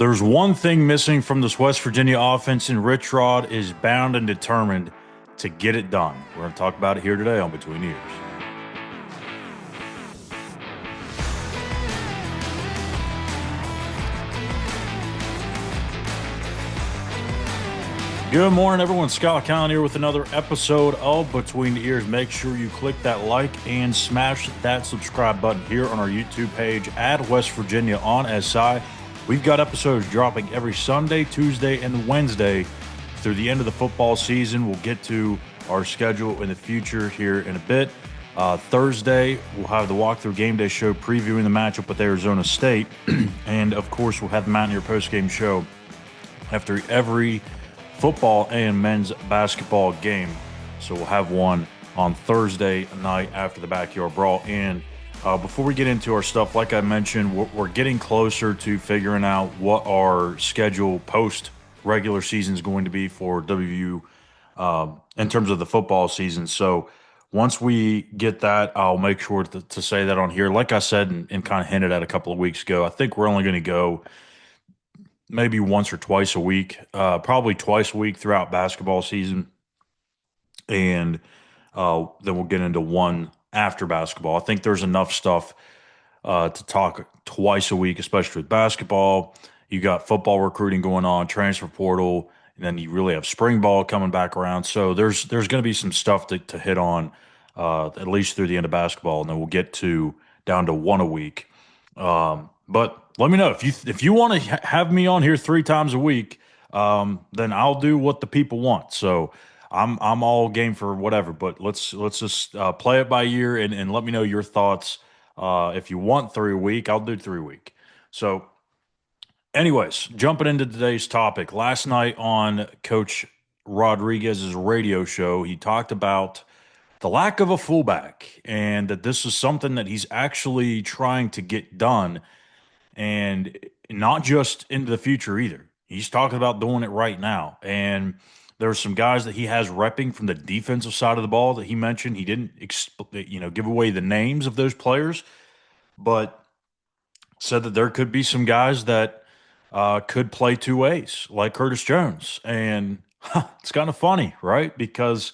There's one thing missing from this West Virginia offense, and Rich Rod is bound and determined to get it done. We're going to talk about it here today on Between Ears. Good morning, everyone. Schuyler Callihan here with another episode of Between the Ears. Make sure you click that like and smash that subscribe button here on our YouTube page at West Virginia on SI. We've got episodes dropping every Sunday, Tuesday, and Wednesday through the end of the football season. We'll get to our schedule in the future here in a bit. Thursday, we'll have the Walk Thru GameDay Show previewing the matchup with Arizona State. And, of course, we'll have the Mountaineer Postgame Show after every football and men's basketball game. So we'll have one on Thursday night after the Backyard Brawl. And before we get into our stuff, like I mentioned, we're getting closer to figuring out what our schedule post regular season is going to be for WU in terms of the football season. So once we get that, I'll make sure to say that on here. Like I said and kind of hinted at a couple of weeks ago, I think we're only going to go maybe once or twice a week, probably twice a week throughout basketball season. And then we'll get into one after basketball. I think there's enough stuff to talk twice a week, especially with basketball. You got football recruiting going on, transfer portal, and then you really have spring ball coming back around. So there's going to be some stuff to hit on at least through the end of basketball, and then we'll get to down to one a week. But let me know if you want to have me on here 3 times a week, then I'll do what the people want. So I'm all game for whatever. But let's just play it by ear and let me know your thoughts. If you want 3 a week, I'll do 3 a week. So, anyways, jumping into today's topic. Last night on Coach Rodriguez's radio show, he talked about the lack of a fullback and that this is something that he's actually trying to get done, and not just into the future either. He's talking about doing it right now. And there's some guys that he has repping from the defensive side of the ball that he mentioned. He didn't, give away the names of those players, but said that there could be some guys that could play two ways, like Curtis Jones. And it's kind of funny, right? Because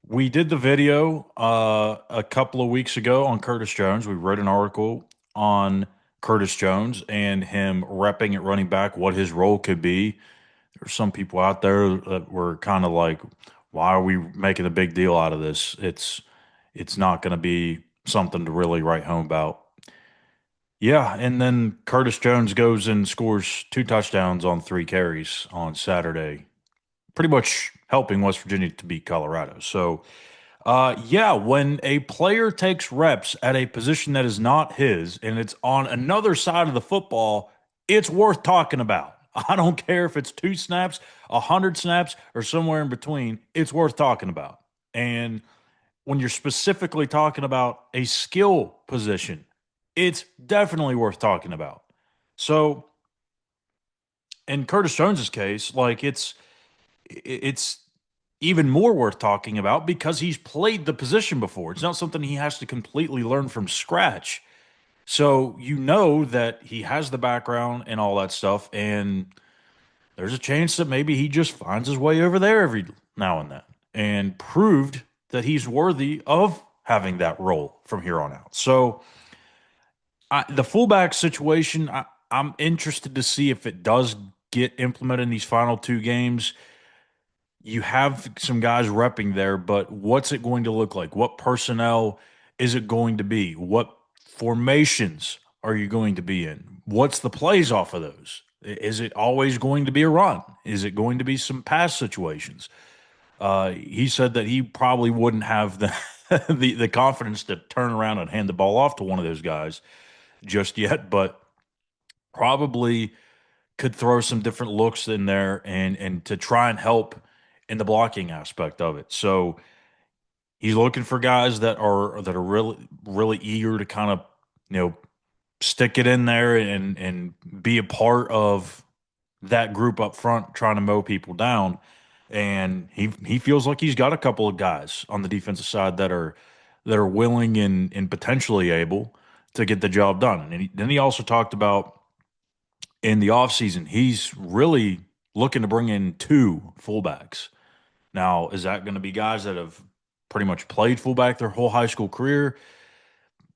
we did the video a couple of weeks ago on Curtis Jones. We wrote an article on Curtis Jones and him repping at running back, what his role could be. There's some people out there that were kind of like, why are we making a big deal out of this? It's not going to be something to really write home about. Yeah, and then Curtis Jones goes and scores 2 touchdowns on 3 carries on Saturday, pretty much helping West Virginia to beat Colorado. So, yeah, when a player takes reps at a position that is not his and it's on another side of the football, it's worth talking about. I don't care if it's 2 snaps, 100 snaps, or somewhere in between, it's worth talking about. And when you're specifically talking about a skill position, it's definitely worth talking about. So, in Curtis Jones's case, like it's even more worth talking about because he's played the position before. It's not something he has to completely learn from scratch. So you know that he has the background and all that stuff, and there's a chance that maybe he just finds his way over there every now and then and proved that he's worthy of having that role from here on out. So the fullback situation, I'm interested to see if it does get implemented in these final 2 games. You have some guys repping there, but what's it going to look like? What personnel is it going to be? What formations are you going to be in? What's the plays off of those? Is it always going to be a run? Is it going to be some pass situations? He said that he probably wouldn't have the the confidence to turn around and hand the ball off to one of those guys just yet, but probably could throw some different looks in there and to try and help in the blocking aspect of it. So he's looking for guys that are really eager to kind of stick it in there and be a part of that group up front trying to mow people down. And he feels like he's got a couple of guys on the defensive side that are willing and potentially able to get the job done. And then he also talked about in the offseason, he's really looking to bring in two fullbacks. Now, is that going to be guys that have pretty much played fullback their whole high school career?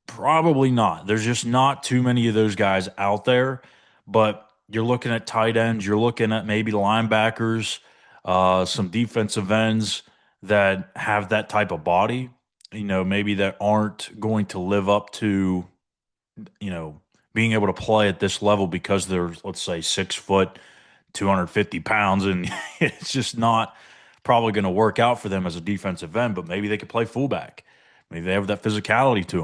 Probably not. There's just not too many of those guys out there. But you're looking at tight ends, you're looking at maybe linebackers, some defensive ends that have that type of body, maybe that aren't going to live up to, being able to play at this level because they're, let's say, 6 foot, 250 pounds, and it's just not probably going to work out for them as a defensive end. But maybe they could play fullback. Maybe they have that physicality to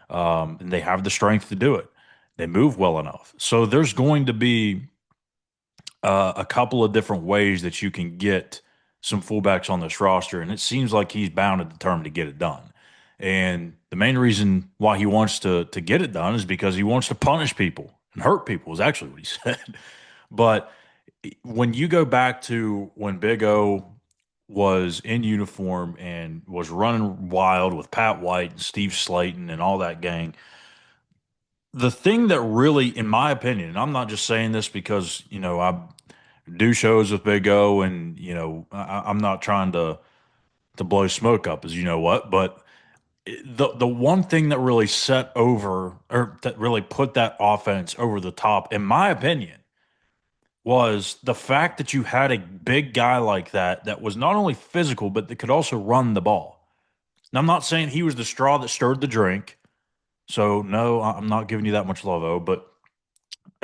them, and they have the strength to do it. They move well enough. So there's going to be a couple of different ways that you can get some fullbacks on this roster, and it seems like he's bound and determined to get it done. And the main reason why he wants to get it done is because he wants to punish people and hurt people, is actually what he said. But when you go back to when Big O was in uniform and was running wild with Pat White and Steve Slayton and all that gang, the thing that really, in my opinion, and I'm not just saying this because, I do shows with Big O, and, I'm not trying to blow smoke up, as you know what, but the one thing that really set over, or that really put that offense over the top, in my opinion, was the fact that you had a big guy like that was not only physical, but that could also run the ball. Now, I'm not saying he was the straw that stirred the drink. So, no, I'm not giving you that much love, though. But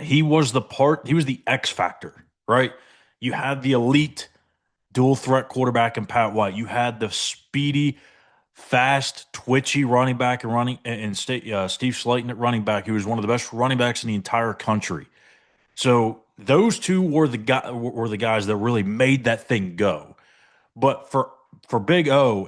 he was the X factor, right? You had the elite dual threat quarterback in Pat White. You had the speedy, fast, twitchy running back and Steve Slayton at running back. He was one of the best running backs in the entire country. So those two were the guys that really made that thing go. But for Big O,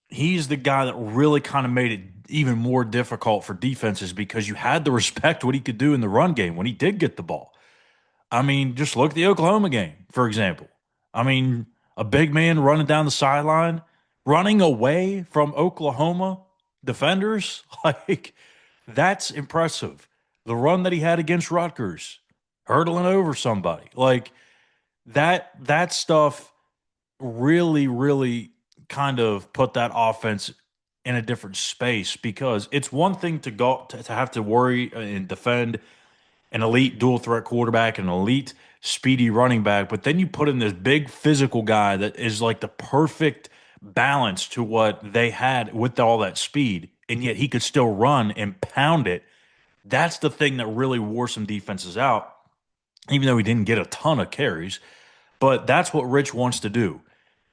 he's the guy that really kind of made it even more difficult for defenses because you had to respect what he could do in the run game when he did get the ball. I mean, just look at the Oklahoma game, for example. I mean, a big man running down the sideline, running away from Oklahoma defenders, like that's impressive. The run that he had against Rutgers, hurdling over somebody, like that stuff really, really kind of put that offense in a different space because it's one thing to go to have to worry and defend an elite dual threat quarterback, an elite speedy running back, but then you put in this big physical guy that is like the perfect balance to what they had with all that speed, and yet he could still run and pound it. That's the thing that really wore some defenses out, even though he didn't get a ton of carries. But that's what Rich wants to do.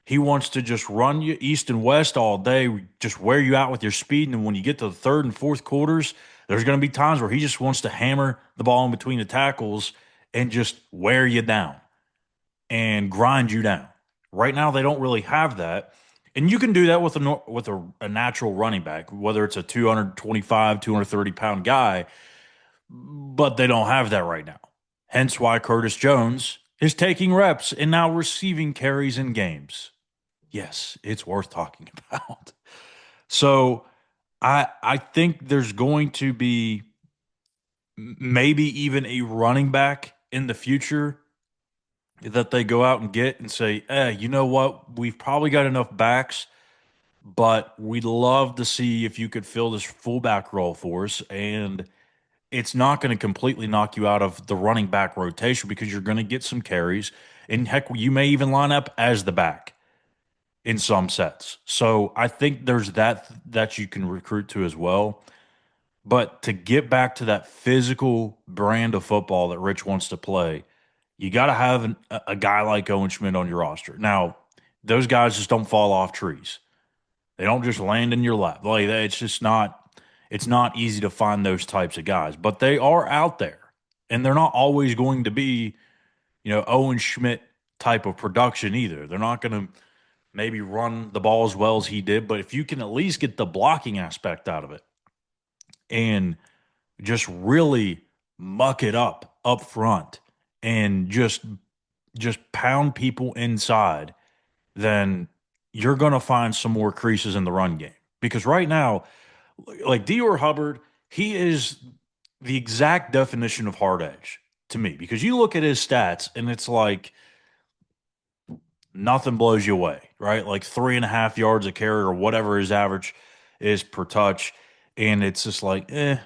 He wants to just run you east and west all day, just wear you out with your speed. And when you get to the third and fourth quarters, there's going to be times where he just wants to hammer the ball in between the tackles and just wear you down and grind you down. Right now, they don't really have that. And you can do that with a natural running back, whether it's a 225, 230-pound guy, but they don't have that right now. Hence why Curtis Jones is taking reps and now receiving carries in games. Yes, it's worth talking about. So I think there's going to be maybe even a running back in the future that they go out and get and say, you know what? We've probably got enough backs, but we'd love to see if you could fill this fullback role for us. And it's not going to completely knock you out of the running back rotation because you're going to get some carries. And heck, you may even line up as the back in some sets. So I think there's that you can recruit to as well. But to get back to that physical brand of football that Rich wants to play, you got to have a guy like Owen Schmidt on your roster. Now, those guys just don't fall off trees. They don't just land in your lap. Like it's just not. It's not easy to find those types of guys, but they are out there, and they're not always going to be, Owen Schmidt type of production either. They're not going to maybe run the ball as well as he did, but if you can at least get the blocking aspect out of it and just really muck it up front and just pound people inside, then you're going to find some more creases in the run game. Because right now, like Dior Hubbard, he is the exact definition of hard edge. to me, because you look at his stats and it's like nothing blows you away, right? Like 3.5 yards a carry or whatever his average is per touch. And it's just like, eh.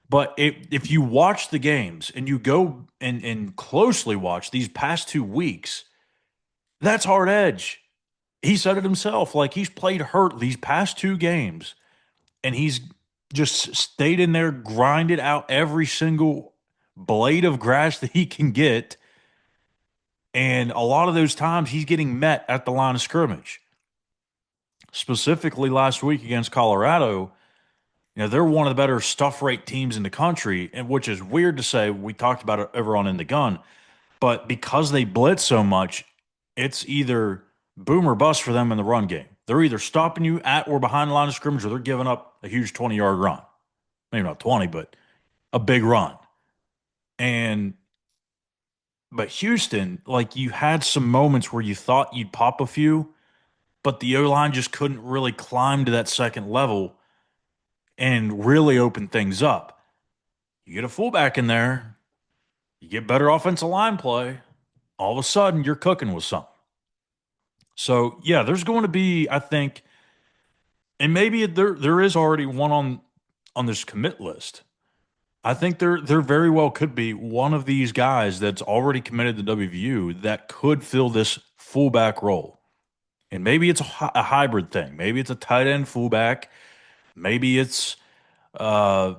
But if you watch the games and you go and closely watch these past 2 weeks, that's hard edge. He said it himself. Like, he's played hurt these past 2 games, and he's just stayed in there, grinded out every single blade of grass that he can get. And a lot of those times he's getting met at the line of scrimmage. Specifically last week against Colorado, they're one of the better stuff rate teams in the country, and which is weird to say. We talked about it over on In the Gun, but because they blitz so much, it's either boom or bust for them in the run game. They're either stopping you at or behind the line of scrimmage, or they're giving up a huge 20-yard run. Maybe not 20, but a big run. But Houston, like, you had some moments where you thought you'd pop a few, but the O-line just couldn't really climb to that second level and really open things up. You get a fullback in there, you get better offensive line play, all of a sudden you're cooking with something. So, yeah, there's going to be, I think, and maybe there is already one on this commit list. I think there very well could be one of these guys that's already committed to WVU that could fill this fullback role. And maybe it's a hybrid thing. Maybe it's a tight end fullback. Maybe it's a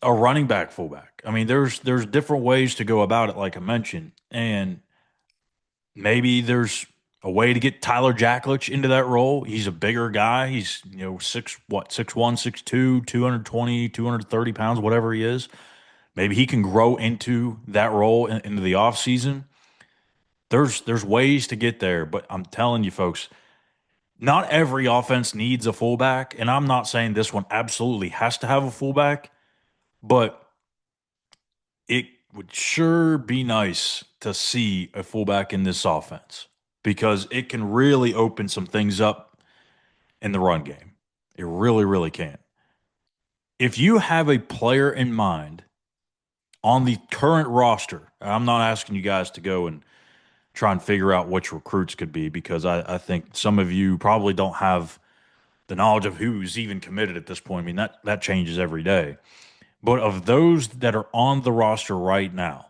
running back fullback. I mean, there's different ways to go about it, like I mentioned. And maybe there's a way to get Tyler Jacklich into that role. He's a bigger guy. He's, 6'1", 6'2", 220, 230 pounds, whatever he is. Maybe he can grow into that role into the offseason. There's ways to get there, but I'm telling you, folks, not every offense needs a fullback, and I'm not saying this one absolutely has to have a fullback, but it would sure be nice to see a fullback in this offense because it can really open some things up in the run game. It really, really can. If you have a player in mind on the current roster, I'm not asking you guys to go and try and figure out which recruits could be, because I think some of you probably don't have the knowledge of who's even committed at this point. I mean, that changes every day. But of those that are on the roster right now,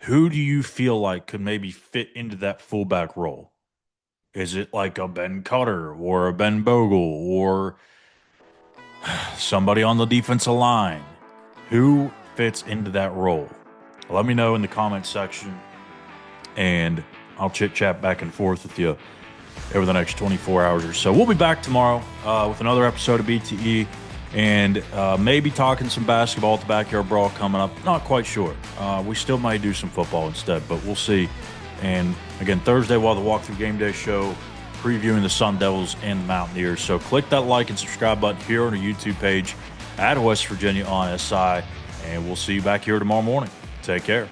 who do you feel like could maybe fit into that fullback role? Is it like a Ben Cutter or a Ben Bogle or somebody on the defensive line? Who fits into that role? Let me know in the comments section, and I'll chit-chat back and forth with you over the next 24 hours or so. We'll be back tomorrow with another episode of BTE, and maybe talking some basketball at the Backyard Brawl coming up. Not quite sure. We still might do some football instead, but we'll see. And again, Thursday, we'll have the Walk Thru GameDay Show previewing the Sun Devils and the Mountaineers. So click that like and subscribe button here on our YouTube page at West Virginia on SI, and we'll see you back here tomorrow morning. Take care.